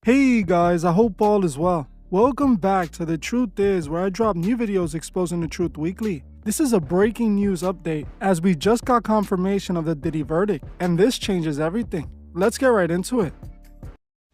Hey guys, I hope all is well. Welcome back to The Truth Is, where I drop new videos exposing the truth weekly. This is a breaking news update, as we just got confirmation of the Diddy verdict, and this changes everything. Let's get right into it.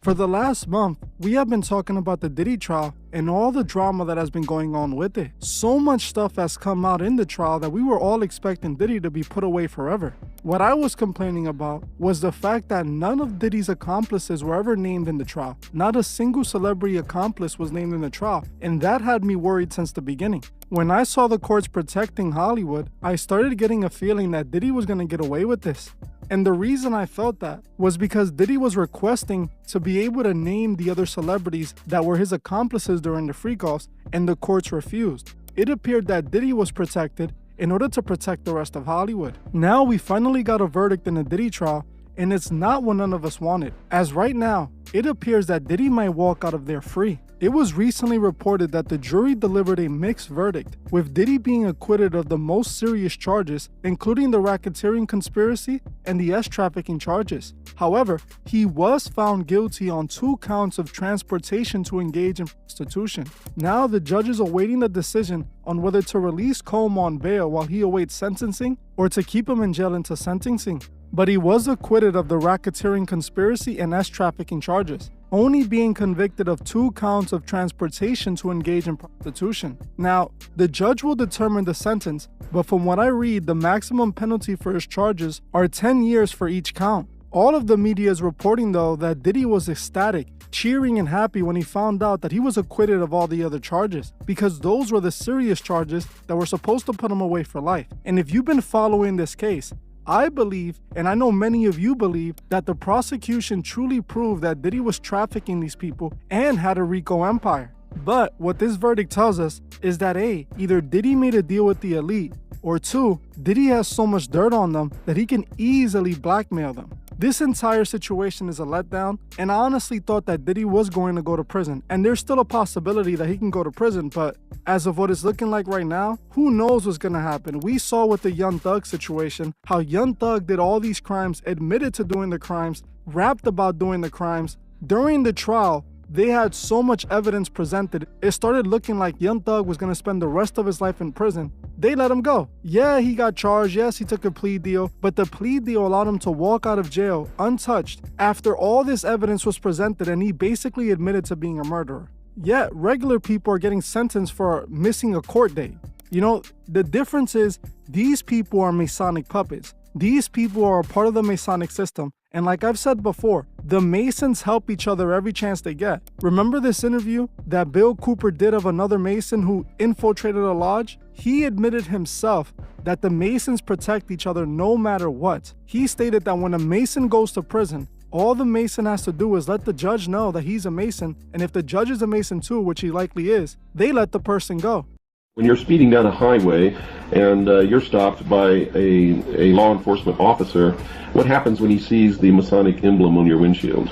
For the last month, we have been talking about the Diddy trial and all the drama that has been going on with it. So much stuff has come out in the trial that we were all expecting Diddy to be put away forever. What I was complaining about was the fact that none of Diddy's accomplices were ever named in the trial. Not a single celebrity accomplice was named in the trial, and that had me worried since the beginning. When I saw the courts protecting Hollywood, I started getting a feeling that Diddy was going to get away with this. And the reason I felt that was because Diddy was requesting to be able to name the other celebrities that were his accomplices during the freak-offs, and the courts refused. It appeared that Diddy was protected in order to protect the rest of Hollywood. Now we finally got a verdict in the Diddy trial, and it's not what none of us wanted. As right now, it appears that Diddy might walk out of there free. It was recently reported that the jury delivered a mixed verdict, with Diddy being acquitted of the most serious charges, including the racketeering conspiracy and the trafficking charges. However, he was found guilty on 2 counts of transportation to engage in prostitution. Now the judge is awaiting the decision on whether to release Combs on bail while he awaits sentencing, or to keep him in jail until sentencing. But he was acquitted of the racketeering conspiracy and trafficking charges, only being convicted of 2 counts of transportation to engage in prostitution. Now, the judge will determine the sentence, but from what I read, the maximum penalty for his charges are 10 years for each count. All of the media is reporting, though, that Diddy was ecstatic, cheering and happy when he found out that he was acquitted of all the other charges, because those were the serious charges that were supposed to put him away for life. And if you've been following this case, I believe, and I know many of you believe, that the prosecution truly proved that Diddy was trafficking these people and had a RICO empire. But what this verdict tells us is that A, either Diddy made a deal with the elite, or 2, Diddy has so much dirt on them that he can easily blackmail them. This entire situation is a letdown, and I honestly thought that Diddy was going to go to prison, and there's still a possibility that he can go to prison, but as of what it's looking like right now, who knows what's going to happen. We saw with the Young Thug situation, how Young Thug did all these crimes, admitted to doing the crimes, rapped about doing the crimes. During the trial, they had so much evidence presented, it started looking like Young Thug was going to spend the rest of his life in prison. They let him go. Yeah, he got charged. Yes, he took a plea deal, but the plea deal allowed him to walk out of jail untouched after all this evidence was presented, and he basically admitted to being a murderer. Yet, regular people are getting sentenced for missing a court date. You know, the difference is these people are Masonic puppets. These people are a part of the Masonic system. And like I've said before, the Masons help each other every chance they get. Remember this interview that Bill Cooper did of another Mason who infiltrated a lodge? He admitted himself that the Masons protect each other no matter what. He stated that when a Mason goes to prison, all the Mason has to do is let the judge know that he's a Mason, and if the judge is a Mason too, which he likely is, they let the person go. When you're speeding down a highway and you're stopped by a law enforcement officer, what happens when he sees the Masonic emblem on your windshield?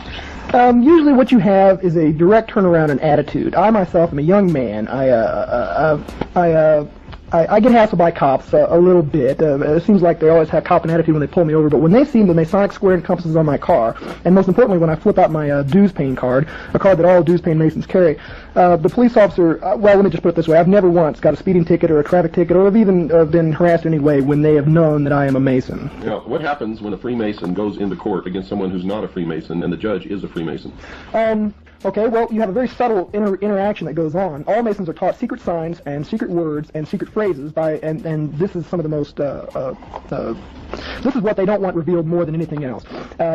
Usually what you have is a direct turnaround in attitude. I myself am a young man. I get hassled by cops a little bit. It seems like they always have cop an attitude when they pull me over, but when they see the Masonic square and compasses on my car, and most importantly when I flip out my dues paying card, a card that all dues paying Masons carry, the police officer, well, let me just put it this way, I've never once got a speeding ticket or a traffic ticket or have even been harassed in any way when they have known that I am a Mason. Now, what happens when a Freemason goes into court against someone who's not a Freemason and the judge is a Freemason? Okay, well, you have a very subtle interaction that goes on. All Masons are taught secret signs and secret words and secret phrases and this is some of the most, this is what they don't want revealed more than anything else.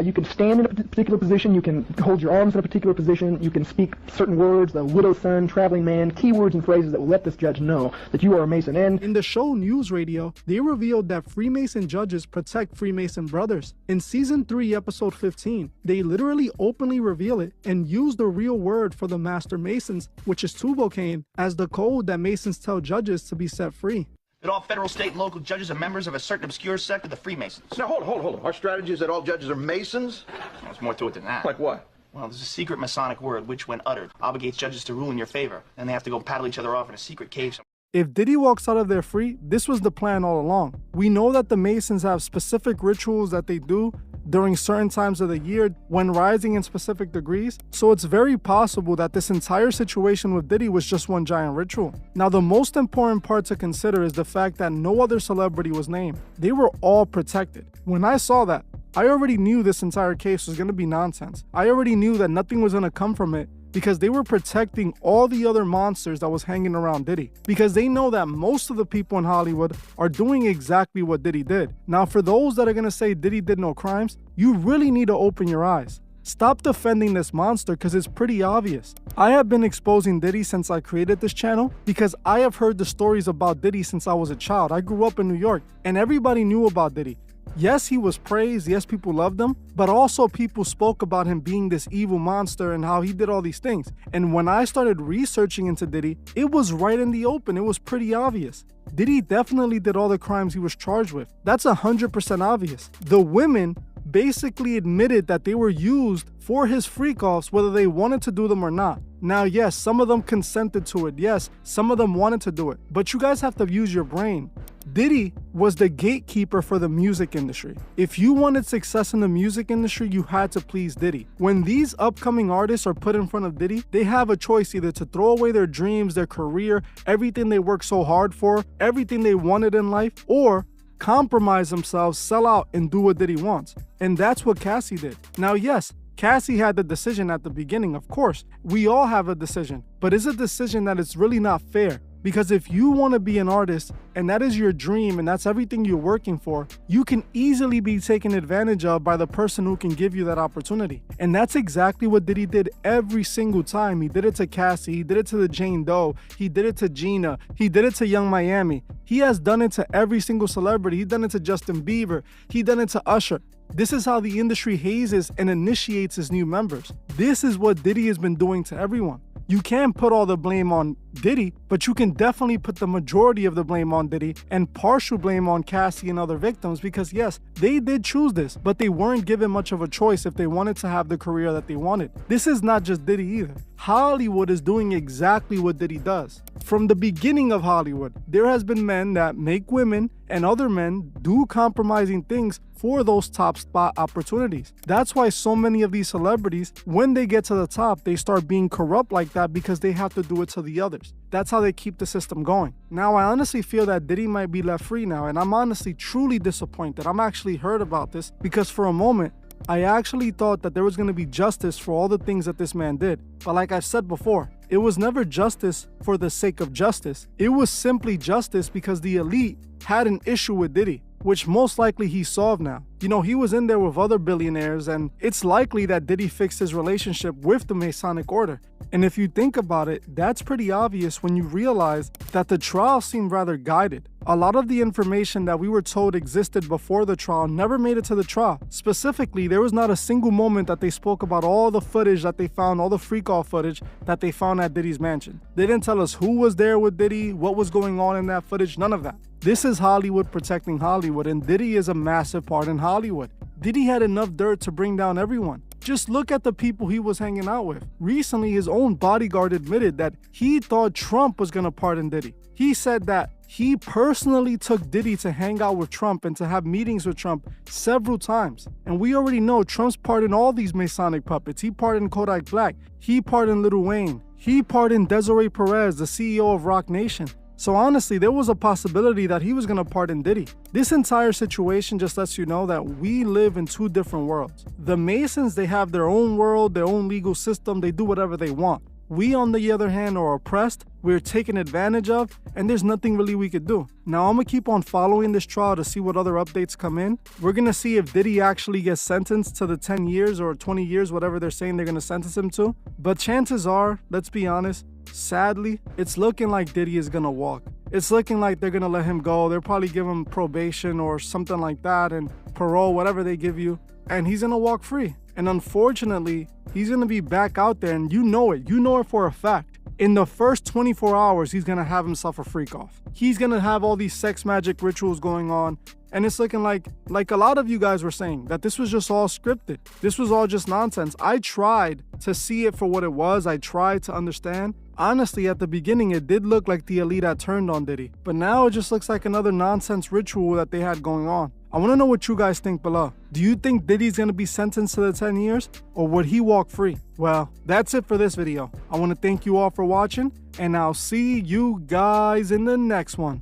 You can stand in a particular position, you can hold your arms in a particular position, you can speak certain words, the widow's son, traveling man, keywords and phrases that will let this judge know that you are a Mason. And in the show News Radio, they revealed that Freemason judges protect Freemason brothers. In Season 3, Episode 15, they literally openly reveal it and use the real word for the Master Masons, which is Tubal-Cain, as the code that Masons tell judges to be set free. That all federal, state, and local judges are members of a certain obscure sect of the Freemasons. Now, hold on. Our strategy is that all judges are Masons? There's more to it than that. Like what? Well, there's a secret Masonic word which, when uttered, obligates judges to rule in your favor. Then they have to go paddle each other off in a secret cave somewhere. If Diddy walks out of there free, this was the plan all along. We know that the Masons have specific rituals that they do during certain times of the year when rising in specific degrees. So it's very possible that this entire situation with Diddy was just one giant ritual. Now, the most important part to consider is the fact that no other celebrity was named. They were all protected. When I saw that, I already knew this entire case was going to be nonsense. I already knew that nothing was going to come from it because they were protecting all the other monsters that was hanging around Diddy. Because they know that most of the people in Hollywood are doing exactly what Diddy did. Now, for those that are going to say Diddy did no crimes, you really need to open your eyes. Stop defending this monster because it's pretty obvious. I have been exposing Diddy since I created this channel because I have heard the stories about Diddy since I was a child. I grew up in New York and everybody knew about Diddy. Yes, he was praised, yes, people loved him, but also people spoke about him being this evil monster and how he did all these things. And when I started researching into Diddy, it was right in the open, it was pretty obvious. Diddy definitely did all the crimes he was charged with. That's 100% obvious. The women basically admitted that they were used for his freak-offs whether they wanted to do them or not. Now, yes, some of them consented to it. Yes, some of them wanted to do it. But you guys have to use your brain. Diddy was the gatekeeper for the music industry. If you wanted success in the music industry, you had to please Diddy. When these upcoming artists are put in front of Diddy, they have a choice either to throw away their dreams, their career, everything they worked so hard for, everything they wanted in life, or compromise themselves, sell out, and do what Diddy wants. And that's what Cassie did. Now, yes, Cassie had the decision at the beginning, of course. We all have a decision, but it's a decision that is really not fair. Because if you want to be an artist and that is your dream and that's everything you're working for, you can easily be taken advantage of by the person who can give you that opportunity. And that's exactly what Diddy did every single time. He did it to Cassie, he did it to the Jane Doe, he did it to Gina, he did it to Young Miami. He has done it to every single celebrity. He's done it to Justin Bieber, he done it to Usher. This is how the industry hazes and initiates its new members. This is what Diddy has been doing to everyone. You can't put all the blame on Diddy, but you can definitely put the majority of the blame on Diddy and partial blame on Cassie and other victims because yes, they did choose this, but they weren't given much of a choice if they wanted to have the career that they wanted. This is not just Diddy either. Hollywood is doing exactly what Diddy does. From the beginning of Hollywood, there has been men that make women and other men do compromising things for those top spot opportunities. That's why so many of these celebrities, when they get to the top, they start being corrupt like that because they have to do it to the others. That's how they keep the system going. Now, I honestly feel that Diddy might be left free now, and I'm honestly truly disappointed. I'm actually hurt about this because for a moment, I actually thought that there was going to be justice for all the things that this man did. But like I've said before, it was never justice for the sake of justice. It was simply justice because the elite had an issue with Diddy, which most likely he solved now. You know, he was in there with other billionaires, and it's likely that Diddy fixed his relationship with the Masonic Order. And if you think about it, that's pretty obvious when you realize that the trial seemed rather guided. A lot of the information that we were told existed before the trial never made it to the trial. Specifically, there was not a single moment that they spoke about all the footage that they found, all the freak-off footage that they found at Diddy's mansion. They didn't tell us who was there with Diddy, what was going on in that footage, none of that. This is Hollywood protecting Hollywood, and Diddy is a massive part in Hollywood. Diddy had enough dirt to bring down everyone. Just look at the people he was hanging out with. Recently, his own bodyguard admitted that he thought Trump was gonna pardon Diddy. He said that he personally took Diddy to hang out with Trump and to have meetings with Trump several times. And we already know Trump's pardoned all these Masonic puppets. He pardoned Kodak Black. He pardoned Lil Wayne. He pardoned Desiree Perez, the CEO of Rock Nation. So honestly, there was a possibility that he was going to pardon Diddy. This entire situation just lets you know that we live in two different worlds. The Masons, they have their own world, their own legal system, they do whatever they want. We, on the other hand, are oppressed, we're taken advantage of, and there's nothing really we could do. Now, I'm gonna keep on following this trial to see what other updates come in. We're gonna see if Diddy actually gets sentenced to the 10 years or 20 years, whatever they're saying they're gonna sentence him to. But chances are, let's be honest, sadly, it's looking like Diddy is gonna walk. It's looking like they're gonna let him go. They'll probably give him probation or something like that, and parole, whatever they give you, and he's gonna walk free. And unfortunately, he's gonna be back out there, and you know it for a fact. In the first 24 hours, he's gonna have himself a freak off. He's gonna have all these sex magic rituals going on, and it's looking like a lot of you guys were saying, that this was just all scripted. This was all just nonsense. I tried to see it for what it was. I tried to understand. Honestly, at the beginning, it did look like the elite had turned on Diddy, but now it just looks like another nonsense ritual that they had going on. I want to know what you guys think below. Do you think Diddy's going to be sentenced to the 10 years, or would he walk free? Well, that's it for this video. I want to thank you all for watching, and I'll see you guys in the next one.